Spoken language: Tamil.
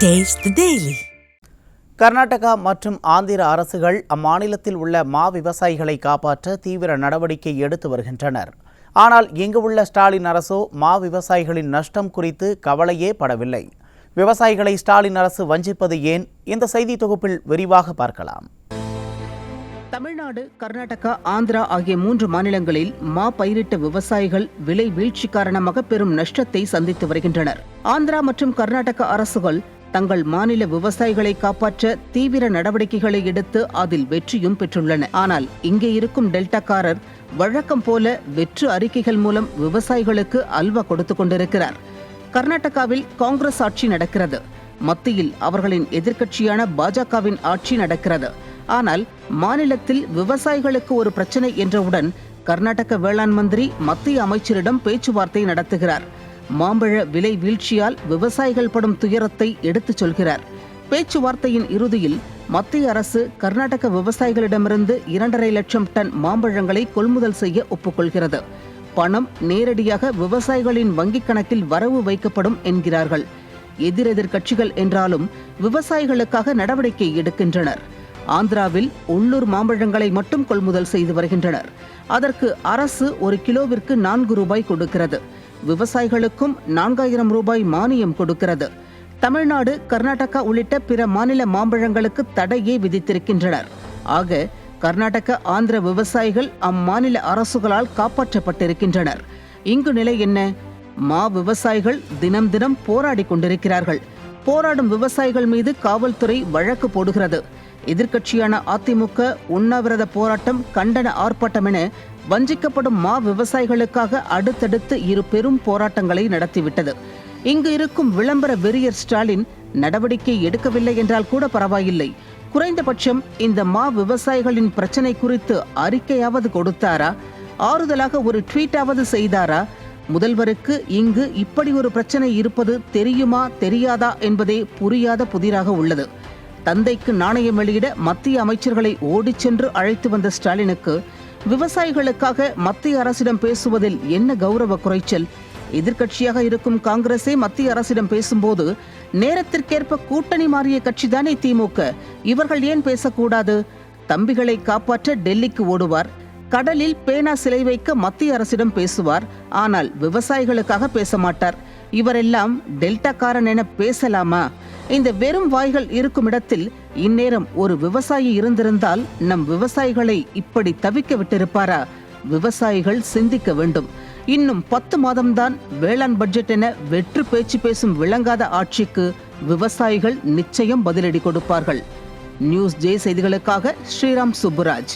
Taste the Daily. கர்நாடகா மற்றும் ஆந்திர அரசுகள் அம்மாநிலத்தில் உள்ள மா விவசாயிகளை காப்பாற்ற தீவிர நடவடிக்கை எடுத்து வருகின்றனர். ஆனால் இங்கு உள்ள ஸ்டாலின் அரசோ மா விவசாயிகளின் நஷ்டம் குறித்து கவலையே படவில்லை. விவசாயிகளை ஸ்டாலின் அரசு வஞ்சிப்பது ஏன்? இந்த செய்தி தொகுப்பில் விரிவாக பார்க்கலாம். தமிழ்நாடு, கர்நாடகா, ஆந்திரா ஆகிய 3 மாநிலங்களில் மா பயிரிட்ட விவசாயிகள் விலை வீழ்ச்சி காரணமாக பெரும் நஷ்டத்தை சந்தித்து வருகின்றனர். ஆந்திரா மற்றும் கர்நாடகா அரசுகள் தங்கள் மாநில விவசாயிகளை காப்பாற்ற தீவிர நடவடிக்கைகளை எடுத்து அதில் வெற்றியும் பெற்றுள்ளன. ஆனால் இங்கே இருக்கும் டெல்டாக்காரர் வழக்கம் போல வெற்று அறிக்கைகள் மூலம் விவசாயிகளுக்கு அல்வா கொடுத்து கொண்டிருக்கிறார். கர்நாடகாவில் காங்கிரஸ் ஆட்சி நடக்கிறது. மத்தியில் அவர்களின் எதிர்க்கட்சியான பாஜகவின் ஆட்சி நடக்கிறது. ஆனால் மாநிலத்தில் விவசாயிகளுக்கு ஒரு பிரச்சனை என்றவுடன் கர்நாடக வேளாண் மந்திரி மத்திய அமைச்சரிடம் பேச்சுவார்த்தை நடத்துகிறார். மாம்பழ விலை வீழ்ச்சியால் விவசாயிகள் படும் துயரத்தை எடுத்துச் சொல்கிறார். பேச்சுவார்த்தையின் இறுதியில் மத்திய அரசு கர்நாடக விவசாயிகளிடமிருந்து 2.5 லட்சம் டன் மாம்பழங்களை கொள்முதல் செய்ய ஒப்புக்கொள்கிறது. பணம் நேரடியாக விவசாயிகளின் வங்கிக் கணக்கில் வரவு வைக்கப்படும் என்கிறார்கள். எதிரெதிர் கட்சிகள் என்றாலும் விவசாயிகளுக்காக நடவடிக்கை எடுக்கின்றனர். ஆந்திராவில் உள்ளூர் மாம்பழங்களை மட்டும் கொள்முதல் செய்து வருகின்றனர். அதற்கு அரசு ஒரு கிலோவிற்கு 4 ரூபாய் கொடுக்கிறது. விவசாயிகளுக்கும் 4000 ரூபாய் மானியம் கொடுக்கிறது. தமிழ்நாடு, கர்நாடகா உள்ளிட்ட பிற மாநில மாம்பழங்களுக்கு தடையே விதித்திருக்கின்றனர். ஆக கர்நாடக, ஆந்திர விவசாயிகள் அம்மாநில அரசுகளால் காப்பாற்றப்பட்டிருக்கின்றனர். இங்கு நிலை என்ன? மா விவசாயிகள் தினம் தினம் போராடி கொண்டிருக்கிறார்கள். போராடும் விவசாயிகள் மீது காவல்துறை வழக்கு போடுகிறது. எதிர்க்கட்சியான அதிமுக உண்ணாவிரத போராட்டம், கண்டன ஆர்ப்பாட்டம் என வஞ்சிக்கப்படும் மா விவசாயிகளுக்காக அடுத்தடுத்து 2 பெரும் போராட்டங்களை நடத்திவிட்டது. இங்கு இருக்கும் விளம்பர வெறியர் ஸ்டாலின் நடவடிக்கை எடுக்கவில்லை என்றால் கூட பரவாயில்லை. குறைந்தபட்சம் இந்த மா விவசாயிகளின் பிரச்சனை குறித்து அறிக்கையாவது கொடுத்தாரா? ஆறுதலாக ஒரு ட்வீட்டாவது செய்தாரா? முதல்வருக்கு இங்கு இப்படி ஒரு பிரச்சனை இருப்பது தெரியுமா தெரியாதா என்பதே புரியாத புதிராக உள்ளது. தந்தைக்கு நாணயம் வெளியிட மத்திய அமைச்சர்களை ஓடிச் சென்று அழைத்து வந்த ஸ்டாலினுக்கு விவசாயிகளுக்காக மத்திய அரசிடம் பேசுவதில் என்ன கௌரவ குறைச்சல்? எதிர்க்கட்சியாக இருக்கும் காங்கிரஸே மத்திய அரசிடம் பேசும்போது நேரத்திற்கேற்ப கூட்டணி மாறிய கட்சிதானே திமுக. இவர்கள் ஏன் பேசக்கூடாது? தம்பிகளை காப்பாற்ற டெல்லிக்கு ஓடுவார். கடலில் பேனா சிலை வைக்க மத்திய அரசிடம் பேசுவார். ஆனால் விவசாயிகளுக்காக பேச மாட்டார். இவரெல்லாம் டெல்டாக்காரன் என பேசலாமா? இந்த வெறும் வாய்கள் இருக்கும் இடத்தில் இந்நேரம் ஒரு விவசாயி இருந்திருந்தால் நம் விவசாயிகளை இப்படி தவிக்க விட்டிருப்பாரா? விவசாயிகள் சிந்திக்க வேண்டும். இன்னும் 10 மாதம்தான் வேளாண் பட்ஜெட் என வெற்று பேச்சு பேசும் விளங்காத ஆட்சிக்கு விவசாயிகள் நிச்சயம் பதிலடி கொடுப்பார்கள். நியூஸ் ஜே செய்திகளுக்காக ஸ்ரீராம் சுப்புராஜ்.